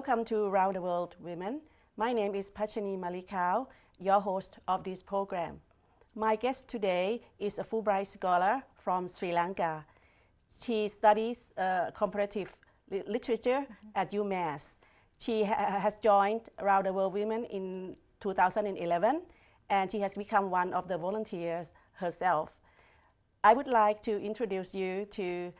Welcome to Round the World Women. My name is Patchanee Malikhao, your host of this program. My guest today is a Fulbright scholar from Sri Lanka. She studies comparative literature at UMass. She has joined Round the World Women in 2011, and she has become one of the volunteers herself. I would like to introduce you to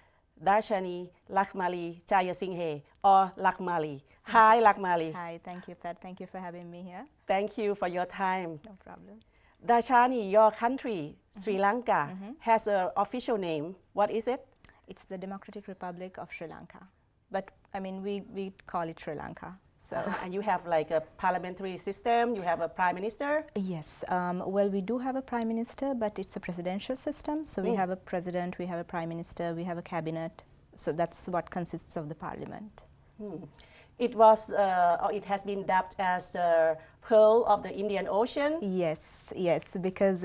Darshani Lakmali Jayasinghe, or Lakmali. Hi, Lakmali. Hi, thank you, Pat. Thank you for having me here. Thank you for your time. No problem. Darshani, your country, Sri Lanka, has an official name. What is it? It's the Democratic Republic of Sri Lanka. But, I mean, we call it Sri Lanka. So. And you have like a parliamentary system, you have a prime minister? Yes, well, we do have a prime minister, but it's a presidential system. So we have a president, we have a prime minister, we have a cabinet. So that's what consists of the parliament. It was, or it has been dubbed as the Pearl of the Indian Ocean? Yes, yes, because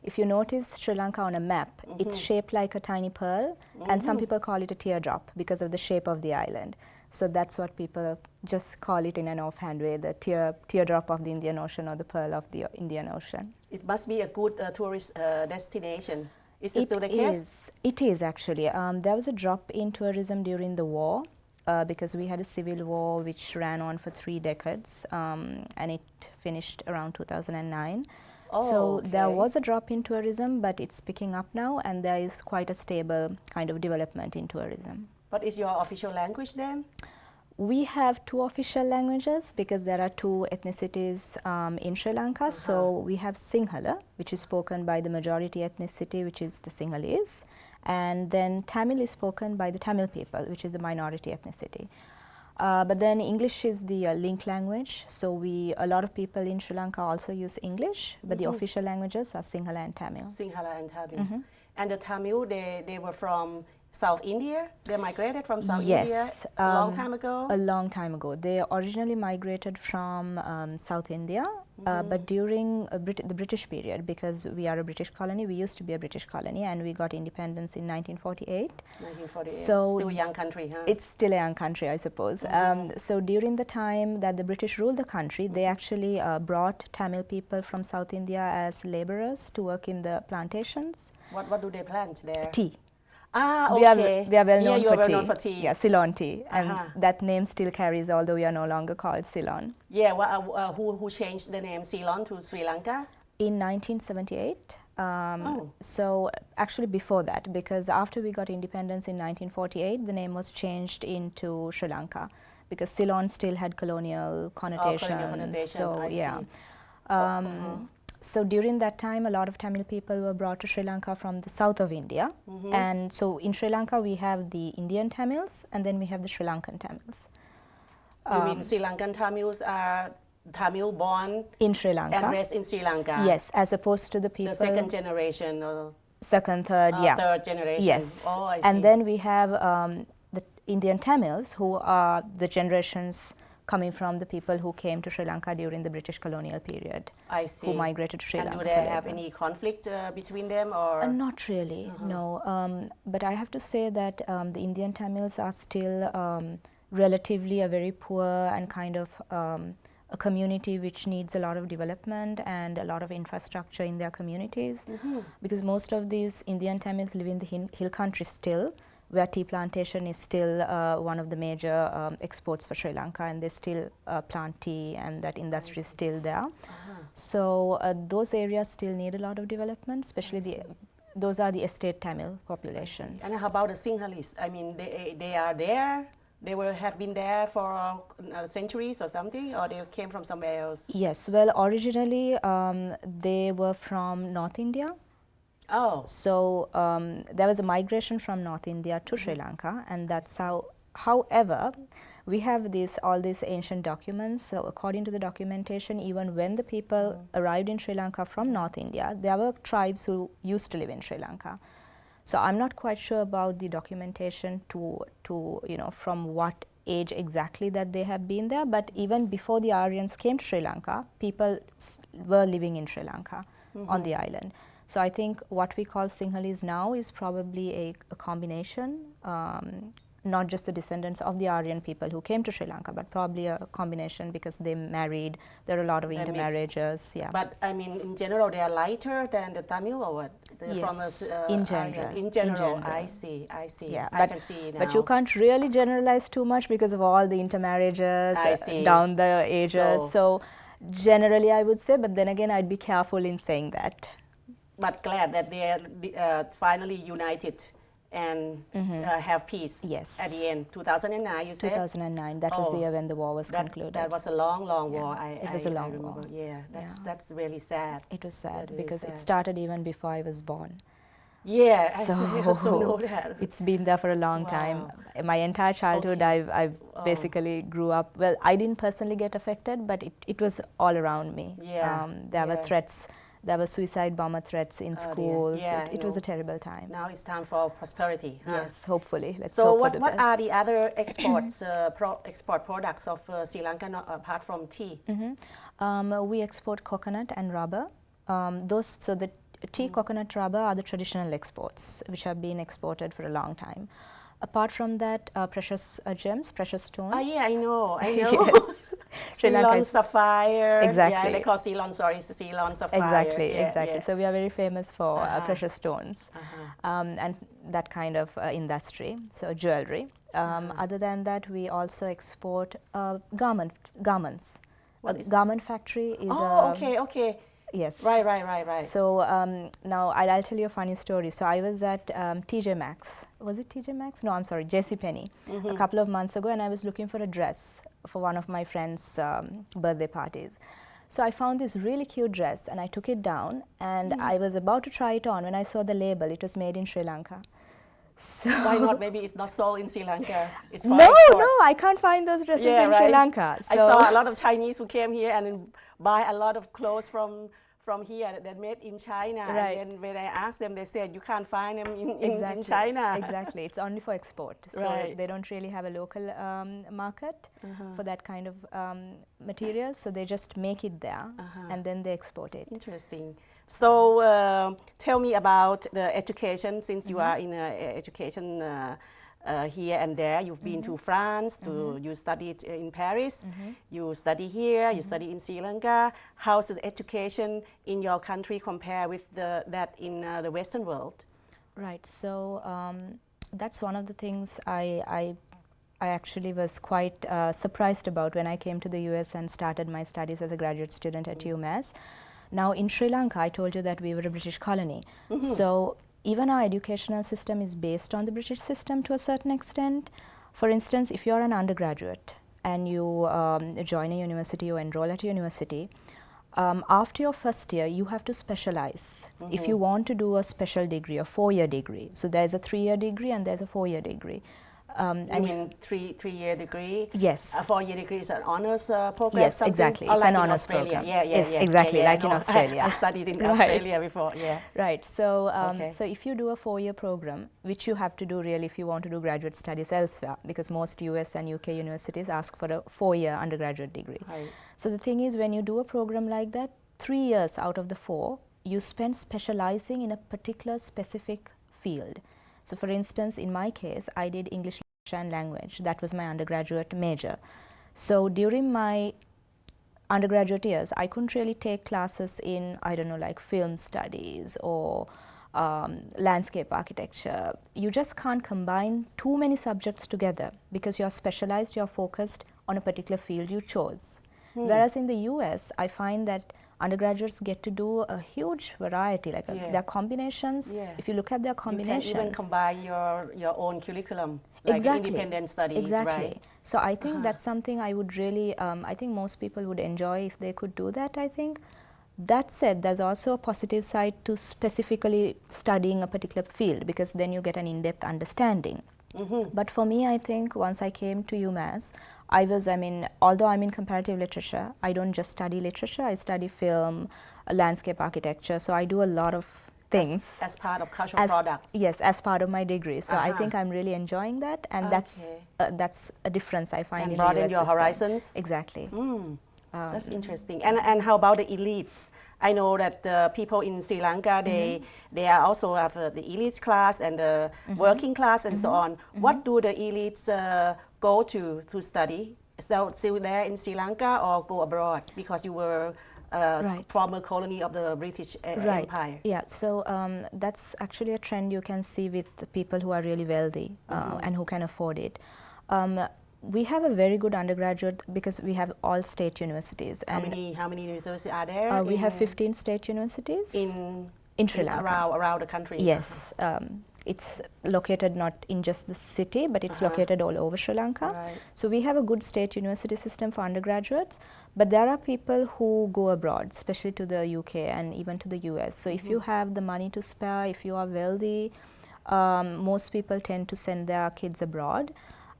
if you notice Sri Lanka on a map, it's shaped like a tiny pearl, and some people call it a teardrop because of the shape of the island. So that's what people just call it in an offhand way, the teardrop of the Indian Ocean or the pearl of the Indian Ocean. It must be a good tourist destination. Is this still the case? It is actually. There was a drop in tourism during the war because we had a civil war which ran on for 3 decades and it finished around 2009. So there was a drop in tourism, but it's picking up now and there is quite a stable kind of development in tourism. What is your official language then? We have 2 official languages because there are 2 ethnicities in Sri Lanka. So we have Sinhala, which is spoken by the majority ethnicity, which is the Sinhalese. And then Tamil is spoken by the Tamil people, which is the minority ethnicity. But then English is the link language. So a lot of people in Sri Lanka also use English, but the official languages are Sinhala and Tamil. Sinhala and Tamil. And the Tamil, they were from South India? They migrated from South India a long time ago? A long time ago. They originally migrated from South India, but during the British period, because we are a British colony, we used to be a British colony, and we got independence in 1948. 1948. So still a young country, huh? It's still a young country, I suppose. So during the time that the British ruled the country, they actually brought Tamil people from South India as laborers to work in the plantations. What do they plant there? Tea. Ah, okay. We are well known for tea. Known for tea. Yeah, Ceylon tea. And that name still carries, although we are no longer called Ceylon. Yeah, who changed the name Ceylon to Sri Lanka? In 1978. So actually before that, because after we got independence in 1948, the name was changed into Sri Lanka because Ceylon still had colonial connotations. Colonial connotation, so, I see. So during that time, a lot of Tamil people were brought to Sri Lanka from the south of India. And so in Sri Lanka, we have the Indian Tamils and then we have the Sri Lankan Tamils. You mean Sri Lankan Tamils are Tamil born in Sri Lanka and raised in Sri Lanka? Yes, as opposed to the people... The second generation or... Second, third, yeah. Third generation. Yes. Oh, I see. And then we have the Indian Tamils, who are the generations coming from the people who came to Sri Lanka during the British colonial period. I see. Who migrated to Sri Lanka. And do they have any conflict between them or? Not really, no. But I have to say that the Indian Tamils are still relatively a very poor and kind of a community which needs a lot of development and a lot of infrastructure in their communities. Because most of these Indian Tamils live in the hill country still, where tea plantation is still one of the major exports for Sri Lanka, and they still plant tea, and that industry is still there. So those areas still need a lot of development, especially those are the estate Tamil populations. And how about the Sinhalese? I mean, they are there? They have been there for centuries or something, or they came from somewhere else? Yes, well, originally they were from North India. Oh. So there was a migration from North India to Sri Lanka, and that's how, however, we have all these ancient documents. So according to the documentation, even when the people arrived in Sri Lanka from North India, there were tribes who used to live in Sri Lanka. So I'm not quite sure about the documentation to from what age exactly that they have been there, but even before the Aryans came to Sri Lanka, people were living in Sri Lanka on the island. So I think what we call Sinhalese now is probably a combination not just the descendants of the Aryan people who came to Sri Lanka, but probably a combination because they married. There are a lot of They're intermarriages. Yeah. But I mean, in general, they are lighter than the Tamil or what? Yes, in general. In general, I see. Yeah, I can see now. but you can't really generalize too much because of all the intermarriages down the ages. So generally, I would say, but then again, I'd be careful in saying that. But glad that they are finally united and have peace. Yes. At the end, 2009, you said? 2009. That was the year when the war was concluded. That was a long war. It was a long war. Yeah, that's really sad. It was sad because it started even before I was born. Yeah, so I also know that. It's been there for a long time. My entire childhood, I've basically grew up. Well, I didn't personally get affected, but it was all around me. Yeah. There were threats. There were suicide bomber threats in schools. Yeah, it was a terrible time. Now it's time for prosperity. Yes, hopefully. Let's so hope for the best. what are the other exports, export products of Sri Lanka apart from tea? We export coconut and rubber. So the tea, coconut, rubber are the traditional exports which have been exported for a long time. Apart from that, precious gems, precious stones. Yeah, I know. Yes. Ceylon sapphire. Exactly. Yeah, they call Ceylon, Ceylon sapphire. Exactly. So we are very famous for precious stones and that kind of industry, so jewelry. Other than that, we also export garments. A garment factory is okay. Yes. Right. So now I'll tell you a funny story. So I was at TJ Maxx. Was it TJ Maxx? No, I'm sorry, JCPenney. A couple of months ago, and I was looking for a dress for one of my friends' birthday parties. So I found this really cute dress, and I took it down, and I was about to try it on when I saw the label. It was made in Sri Lanka. So why not? Maybe it's not sold in Sri Lanka. It's for no, export. I can't find those dresses in Sri Lanka. So I saw a lot of Chinese who came here and buy a lot of clothes from here that made in China. Right. And then when I asked them, they said you can't find them in China. Exactly. It's only for export. So they don't really have a local market for that kind of material. So they just make it there and then they export it. Interesting. So tell me about the education, since you are in education here and there. You've been to France, you studied in Paris, you study here, you study in Sri Lanka. How's the education in your country compare with that in the Western world? Right, so that's one of the things I actually was quite surprised about when I came to the US and started my studies as a graduate student at UMass. Now in Sri Lanka, I told you that we were a British colony. So even our educational system is based on the British system to a certain extent. For instance, if you're an undergraduate and you join a university or enroll at a university, after your first year, you have to specialize. If you want to do a special degree, a 4-year degree. So there's a 3-year degree and there's a 4-year degree. You mean three-year degree? Yes. A 4-year degree is an honors program? Yes, something? exactly. Or It's like an honors Australia. program. Yeah, exactly, like in Australia. I studied in Australia before, Right, so so if you do a 4-year program, which you have to do really if you want to do graduate studies elsewhere, because most US and UK universities ask for a 4-year undergraduate degree. Right. So the thing is, when you do a program like that, 3 years out of the 4, you spend specializing in a particular specific field. So for instance, in my case, I did English and language. That was my undergraduate major. So during my undergraduate years, I couldn't really take classes in, I don't know, like film studies or landscape architecture. You just can't combine too many subjects together because you're specialized, you're focused on a particular field you chose. Whereas in the US, I find that undergraduates get to do a huge variety, like their combinations. If you look at their combinations, you can even combine your own curriculum, like independent studies, right? So I think that's something I would really, I think most people would enjoy if they could do that, I think. That said, there's also a positive side to specifically studying a particular field, because then you get an in-depth understanding. But for me, I think once I came to UMass, although I'm in comparative literature, I don't just study literature, I study film, landscape architecture, so I do a lot of things. As part of cultural products? Yes, as part of my degree. So I think I'm really enjoying that, and that's a difference I find in the US broaden your system. horizons? Exactly. That's interesting. And how about the elites? I know that the people in Sri Lanka, they are also have the elites class and the working class and so on. What do the elites go to study? Still there in Sri Lanka or go abroad? Because you were former colony of the British Empire. Yeah, so that's actually a trend you can see with the people who are really wealthy and who can afford it. We have a very good undergraduate because we have all state universities. How many universities are there? We have 15 state universities in Sri Lanka. Around the country? Yes. It's located not in just the city, but it's located all over Sri Lanka. Right. So we have a good state university system for undergraduates, but there are people who go abroad, especially to the UK and even to the US. So if you have the money to spare, if you are wealthy, most people tend to send their kids abroad.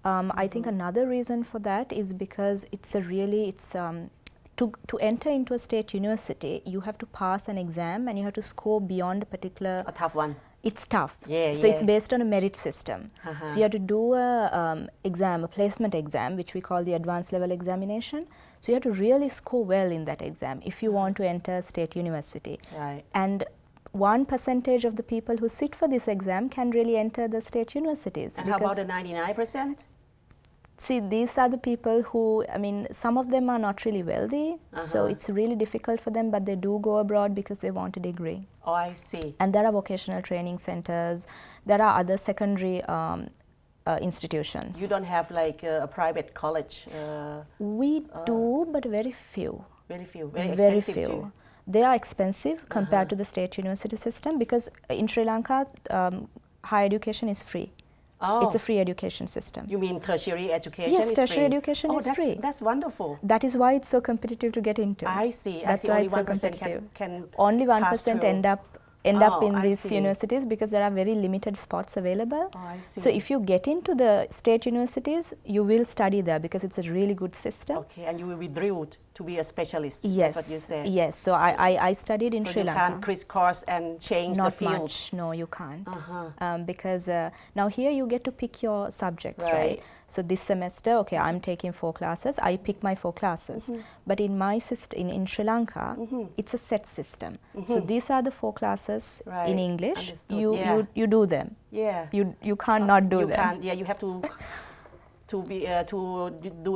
I think another reason for that is because it's to enter into a state university, you have to pass an exam and you have to score beyond a particular. A tough one. It's tough. Yeah, so it's based on a merit system. So you have to do a placement exam, which we call the advanced level examination. So you have to really score well in that exam if you want to enter state university. Right. And 1% of the people who sit for this exam can really enter the state universities. And how about the 99%? See, these are the people who, I mean, some of them are not really wealthy, so it's really difficult for them, but they do go abroad because they want a degree. Oh, I see. And there are vocational training centers, there are other secondary institutions. You don't have like a private college? We do, but very few. Very few, very expensive too. They are expensive compared to the state university system because in Sri Lanka, higher education is free. Oh. It's a free education system. You mean tertiary education yes, is tertiary free? education is free. That's wonderful. That is why it's so competitive to get into. I see. That's why it's so 1% competitive. Can only 1% end up in I these see. universities because there are very limited spots available. Oh, I see. So if you get into the state universities, you will study there because it's a really good system. Okay, and you will be drilled to be a specialist. Yes. That's what you said. Yes. So I studied in so Sri you Lanka. can't crisscross and change Not the field. much. No, you can't. Because now here you get to pick your subjects, right? So this semester, okay, I'm taking 4 classes. I pick my 4 classes. But in my system, in Sri Lanka, it's a set system. So these are the 4 classes in English. Understood. You do them. Yeah. You can't not do them. Can't. Yeah, you have to do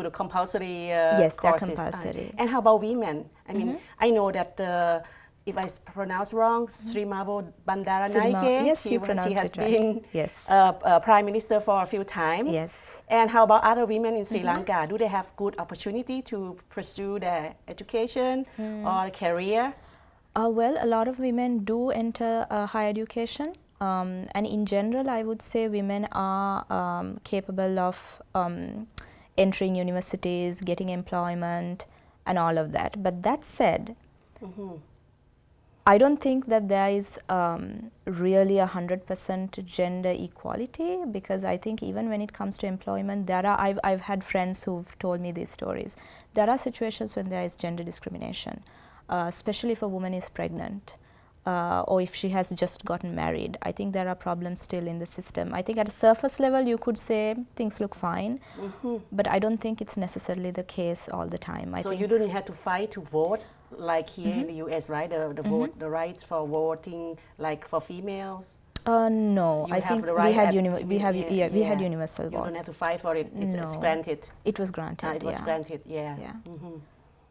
the compulsory yes, courses. They're compulsory. And how about women? I mean, I know that if I pronounce wrong, Sri Mavo Bandaranaike, yes, she has been yes. Prime Minister for a few times. Yes. And how about other women in Sri Lanka? Do they have good opportunity to pursue their education or career? Well, a lot of women do enter higher education. And in general, I would say women are capable of entering universities, getting employment, and all of that. But that said, I don't think that there is really 100% gender equality because I think even when it comes to employment, I've had friends who've told me these stories. There are situations when there is gender discrimination, especially if a woman is pregnant. Or if she has just gotten married. I think there are problems still in the system. I think at a surface level you could say things look fine, but I don't think it's necessarily the case all the time. So you don't have to fight to vote like here in the US, right? The rights for voting like for females? No, I think we had universal vote. You don't have to fight for it, it's granted. It was granted, it was granted, yeah.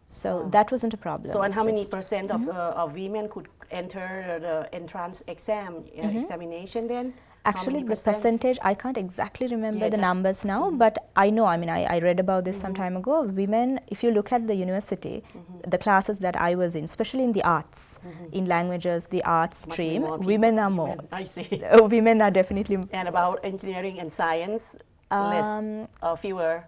So that wasn't a problem. So and how many percent of women could enter the entrance examination then? Actually, the percentage, I can't exactly remember the numbers now, but I know, I mean, I read about this some time ago. Women, if you look at the university, the classes that I was in, especially in the arts, in languages, the arts stream, women are more. I see. Women are definitely. And about engineering and science, less or fewer?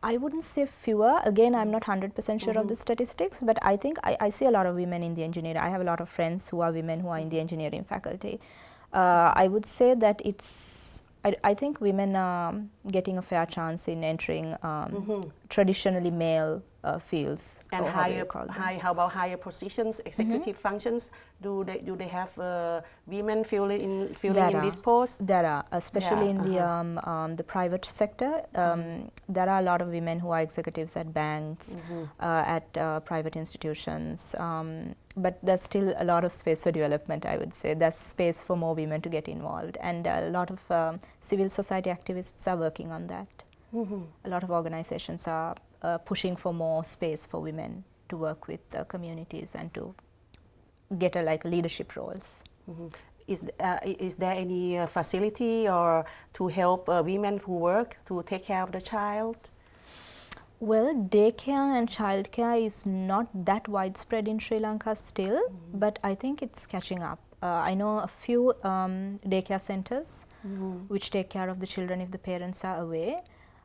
I wouldn't say fewer. Again, I'm not 100% sure of the statistics, but I think I see a lot of women in the engineering. I have a lot of friends who are women who are in the engineering faculty. I would say that I think women are getting a fair chance in entering traditionally male fields. And or however you call them. how about higher positions, executive functions? Do they have women filling in this post? There are, especially in the private sector. There are a lot of women who are executives at banks, at private institutions. But there's still a lot of space for development, I would say. There's space for more women to get involved, and a lot of civil society activists are working on that. A lot of organizations are pushing for more space for women to work with communities and to get leadership roles. Is there any facility or to help women who work to take care of the child? Well, daycare and childcare is not that widespread in Sri Lanka still, but I think it's catching up. I know a few daycare centers which take care of the children if the parents are away,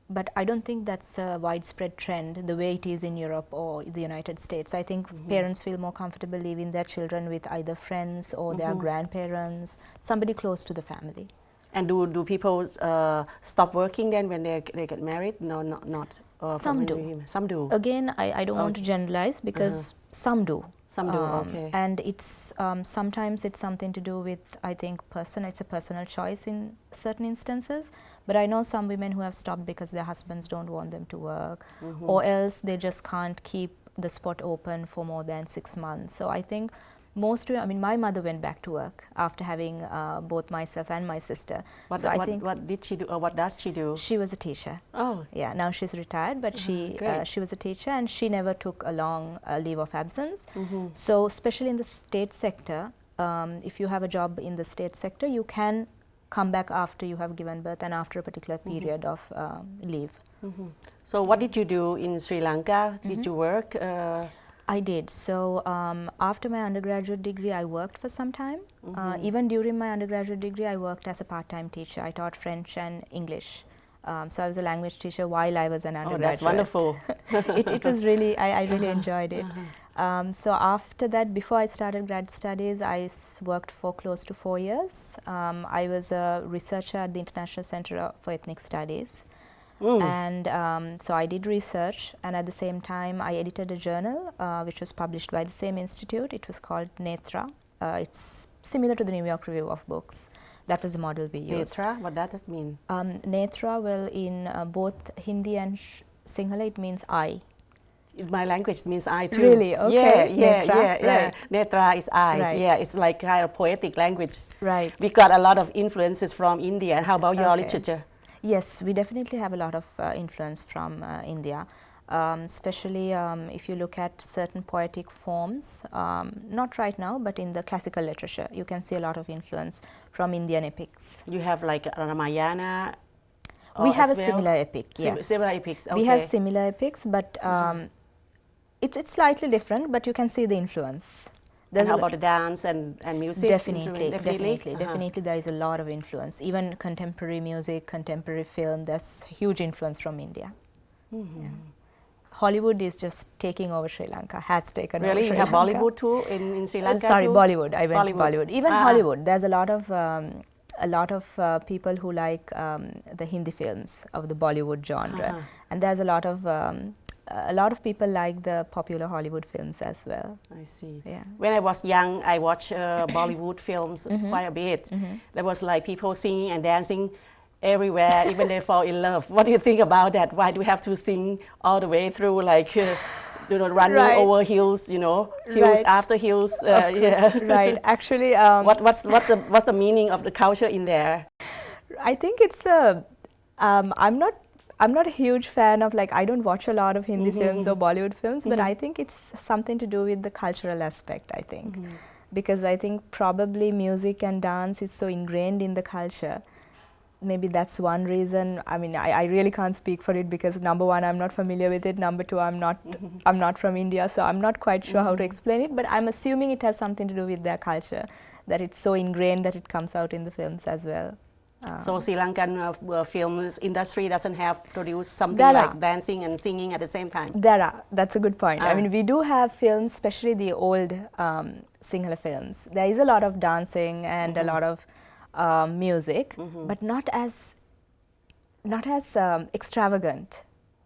but I don't think that's a widespread trend the way it is in Europe or the United States. I think parents feel more comfortable leaving their children with either friends or their grandparents, somebody close to the family. And do people stop working then when they get married? No, not. Some do. Some do. Again, I don't want to generalize because some do. Some do, okay. And it's sometimes it's something to do with, I think, it's a personal choice in certain instances. But I know some women who have stopped because their husbands don't want them to work, or else they just can't keep the spot open for more than 6 months. So I think my mother went back to work after having both myself and my sister. What did she do, or what does she do? She was a teacher. Oh. Yeah, now she's retired, but she was a teacher, and she never took a long leave of absence. So especially in the state sector, if you have a job in the state sector, you can come back after you have given birth and after a particular period of leave. So what did you do in Sri Lanka? Did you work? I did. So after my undergraduate degree, I worked for some time. Even during my undergraduate degree, I worked as a part-time teacher. I taught French and English. So I was a language teacher while I was an undergraduate. Oh, that's wonderful. It was really, I really enjoyed it. So after that, before I started grad studies, I worked for close to 4 years. I was a researcher at the International Center for Ethnic Studies. And so I did research, and at the same time I edited a journal which was published by the same institute. It was called Netra. It's similar to the New York Review of Books. That was the model we used. Netra, what does it mean? Netra, well, in both Hindi and Sinhala, it means eye. In my language, it means eye too. Really? Okay. Yeah. Right. Netra is eyes. Right. Yeah, it's like kind of poetic language. Right. We got a lot of influences from India. How about your literature? Yes, we definitely have a lot of influence from India, especially if you look at certain poetic forms, not right now, but in the classical literature, you can see a lot of influence from Indian epics. You have like Ramayana? We have a similar epic, yes. Similar epics, okay. We have similar epics, but it's slightly different, but you can see the influence. And how about the dance and music? Definitely there is a lot of influence. Even contemporary music, contemporary film, there's huge influence from India. Yeah. Hollywood is just taking over Sri Lanka, has taken over Sri Lanka. Really? You have Bollywood too in Sri Lanka sorry, too? Bollywood. I went to Bollywood. Even Hollywood, there's a lot of people who like the Hindi films of the Bollywood genre. And there's a lot of people like the popular Hollywood films as well. I see. Yeah. When I was young, I watched Bollywood films quite a bit. There was like people singing and dancing everywhere, even they fall in love. What do you think about that? Why do we have to sing all the way through, like, running over hills, hills after hills? Right. Actually, what's the meaning of the culture in there? I think it's I'm not a huge fan of, like, I don't watch a lot of Hindi films or Bollywood films, but I think it's something to do with the cultural aspect, I think. Because I think probably music and dance is so ingrained in the culture. Maybe that's one reason. I mean, I really can't speak for it because number one, I'm not familiar with it. Number two, I'm not from India, so I'm not quite sure how to explain it, but I'm assuming it has something to do with their culture, that it's so ingrained that it comes out in the films as well. So Sri Lankan film industry doesn't have produced something like dancing and singing at the same time? That's a good point. I mean, we do have films, especially the old Sinhala films. There is a lot of dancing and a lot of music, but not as extravagant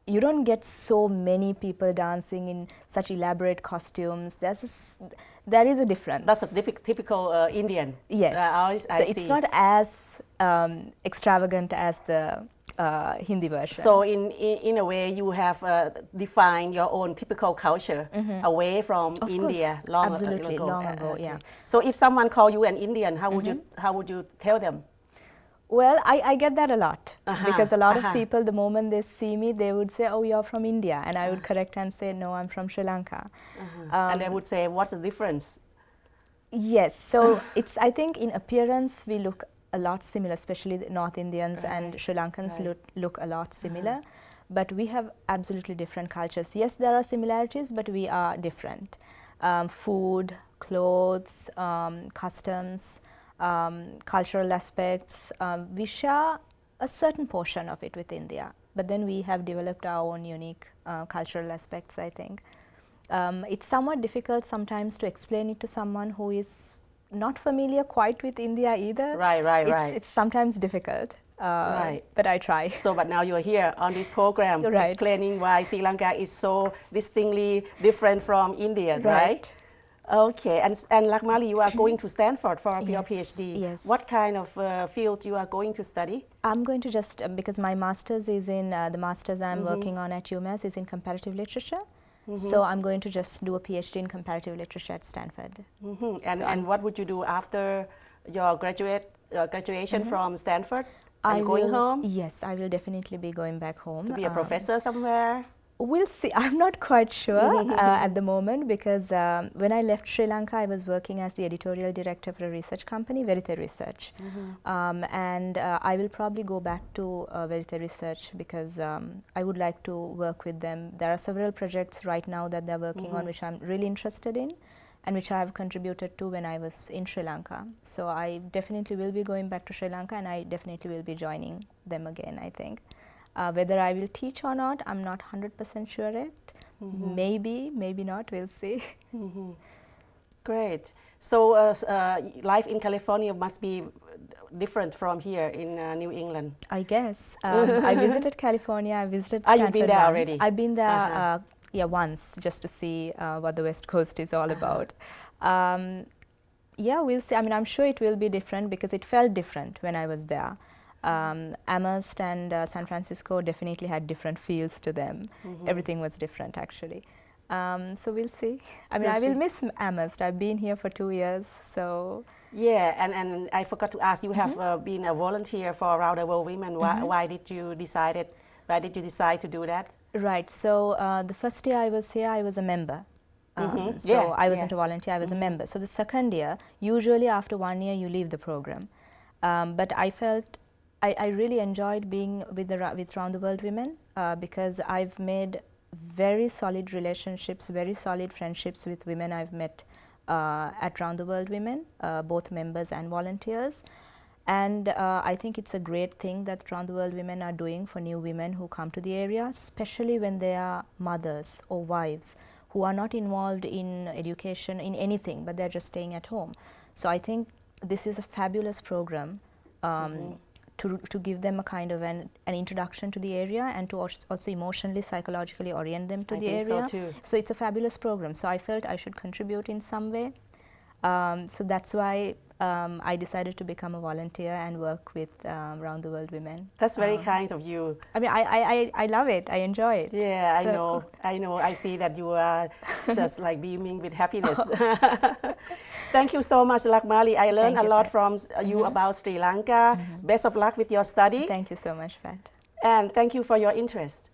you don't get so many people dancing in such elaborate costumes. There is a difference. That's a typical Indian. Yes. I so see. it's not as extravagant as the Hindi version. So in a way, you have defined your own typical culture away from Of India course, absolutely, ago. long ago, yeah. So if someone call you an Indian, how would you tell them? Well, I get that a lot because a lot of people, the moment they see me, they would say, "Oh, you're from India," and I would correct and say, "No, I'm from Sri Lanka." And they would say, "What's the difference?" Yes, so I think in appearance we look a lot similar, especially the North Indians and Sri Lankans look a lot similar, but we have absolutely different cultures. Yes, there are similarities, but we are different. Food, clothes, customs, cultural aspects, we share a certain portion of it with India, but then we have developed our own unique cultural aspects, I think. It's somewhat difficult sometimes to explain it to someone who is not familiar quite with India either. Right. It's sometimes difficult, but I try. So, but now you're here on this program explaining why Sri Lanka is so distinctly different from India, right? Okay, and Lakmali, you are going to Stanford for your PhD. Yes. What kind of field you are going to study? I'm going to just, because my master's is in, the master's I'm working on at UMass is in comparative literature. So I'm going to just do a PhD in comparative literature at Stanford. And what would you do after your graduation from Stanford? Are you going home? Yes, I will definitely be going back home. To be a professor somewhere? We'll see. I'm not quite sure at the moment because when I left Sri Lanka, I was working as the editorial director for a research company, Verite Research. And I will probably go back to Verite Research because I would like to work with them. There are several projects right now that they're working on which I'm really interested in and which I have contributed to when I was in Sri Lanka. So I definitely will be going back to Sri Lanka and I definitely will be joining them again, I think. Whether I will teach or not, I'm not 100% sure yet. Maybe, maybe not, we'll see. Great. So life in California must be different from here in New England. I guess. I visited California, I visited Stanford you've been there once. already? I've been there once just to see what the West Coast is all about. Yeah, we'll see. I mean, I'm sure it will be different because it felt different when I was there. Amherst and San Francisco definitely had different feels to them. Everything was different actually. So we'll see. I mean, I will miss Amherst. I've been here for 2 years, so. Yeah, and I forgot to ask, you have been a volunteer for Around the World Women. Why did you decide to do that? Right, so the first year I was here, I was a member. So I wasn't a volunteer, I was a member. So the second year, usually after 1 year, you leave the program. But I felt I really enjoyed being with Round the World Women because I've made very solid relationships, very solid friendships with women I've met at Round the World Women, both members and volunteers. And I think it's a great thing that Round the World Women are doing for new women who come to the area, especially when they are mothers or wives who are not involved in education, in anything, but they're just staying at home. So I think this is a fabulous program to give them a kind of an introduction to the area and to also emotionally, psychologically orient them to the area. So too. So it's a fabulous program. So I felt I should contribute in some way. So that's why I decided to become a volunteer and work with Round the World Women. That's very kind of you. I mean, I love it. I enjoy it. Yeah, so. I know. I see that you are just like beaming with happiness. Thank you so much, Lakmali. I learned a lot from you about Sri Lanka. Best of luck with your study. Thank you so much, Pat. And thank you for your interest.